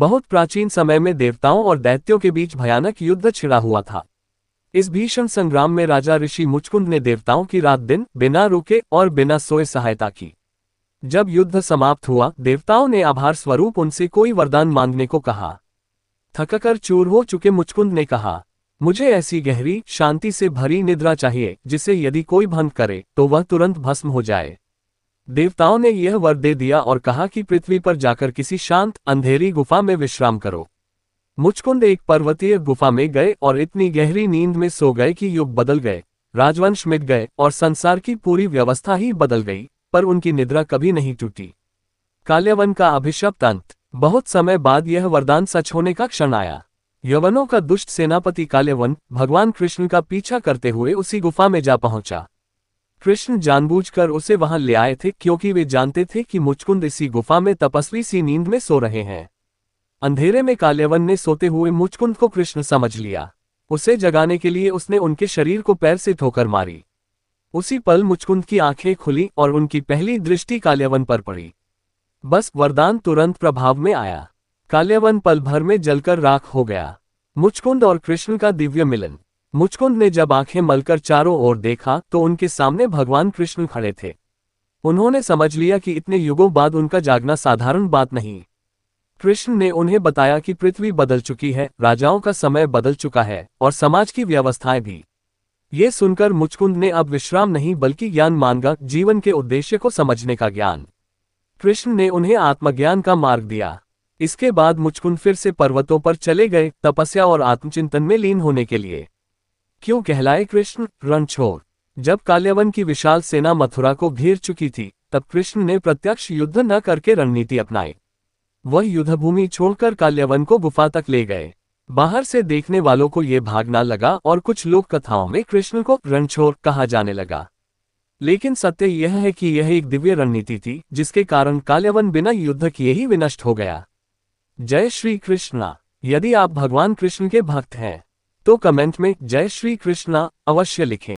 बहुत प्राचीन समय में देवताओं और दैत्यों के बीच भयानक युद्ध छिड़ा हुआ था। इस भीषण संग्राम में राजा ऋषि मुचकुंद ने देवताओं की रात दिन बिना रुके और बिना सोए सहायता की। जब युद्ध समाप्त हुआ, देवताओं ने आभार स्वरूप उनसे कोई वरदान मांगने को कहा। थककर चूर हो चुके मुचकुंद ने कहा, मुझे ऐसी गहरी शांति से भरी निद्रा चाहिए जिसे यदि कोई भंग करे तो वह तुरंत भस्म हो जाए। देवताओं ने यह वर दे दिया और कहा कि पृथ्वी पर जाकर किसी शांत अंधेरी गुफा में विश्राम करो। मुचकुंद एक पर्वतीय गुफा में गए और इतनी गहरी नींद में सो गए कि युग बदल गए, राजवंश मिट गए और संसार की पूरी व्यवस्था ही बदल गई, पर उनकी निद्रा कभी नहीं टूटी। काल्यवन का अभिशप्त अंत। बहुत समय बाद यह वरदान सच होने का क्षण आया। यवनों का दुष्ट सेनापति काल्यवन भगवान कृष्ण का पीछा करते हुए उसी गुफा में जा पहुंचा। कृष्ण जानबूझकर उसे वहां ले आए थे क्योंकि वे जानते थे कि मुचकुंद इसी गुफा में तपस्वी सी नींद में सो रहे हैं। अंधेरे में काल्यवन ने सोते हुए मुचकुंद को कृष्ण समझ लिया। उसे जगाने के लिए उसने उनके शरीर को पैर से ठोकर मारी। उसी पल मुचकुंद की आंखें खुली और उनकी पहली दृष्टि काल्यवन पर पड़ी। बस वरदान तुरंत प्रभाव में आया। काल्यवन पल भर में जलकर राख हो गया। मुचकुंद और कृष्ण का दिव्य मिलन। मुचकुंद ने जब आंखें मलकर चारों ओर देखा तो उनके सामने भगवान कृष्ण खड़े थे। उन्होंने समझ लिया कि इतने युगों बाद उनका जागना साधारण बात नहीं। कृष्ण ने उन्हें बताया कि पृथ्वी बदल चुकी है, राजाओं का समय बदल चुका है और समाज की व्यवस्थाएं भी। ये सुनकर मुचकुंद ने अब विश्राम नहीं बल्कि ज्ञान मांगा, जीवन के उद्देश्य को समझने का ज्ञान। कृष्ण ने उन्हें आत्मज्ञान का मार्ग दिया। इसके बाद मुचकुंद फिर से पर्वतों पर चले गए, तपस्या और आत्मचिंतन में लीन होने के लिए। क्यों कहलाए कृष्ण रणछोड़? जब काल्यवन की विशाल सेना मथुरा को घेर चुकी थी, तब कृष्ण ने प्रत्यक्ष युद्ध न करके रणनीति अपनाई। वह युद्धभूमि छोड़कर काल्यवन को गुफा तक ले गए। बाहर से देखने वालों को यह भागना लगा और कुछ लोक कथाओं में कृष्ण को रणछोड़ कहा जाने लगा। लेकिन सत्य यह है कि यह एक दिव्य रणनीति थी जिसके कारण काल्यवन बिना युद्ध किए ही विनष्ट हो गया। जय श्री कृष्णा। यदि आप भगवान कृष्ण के भक्त हैं तो कमेंट में जय श्री कृष्णा अवश्य लिखें।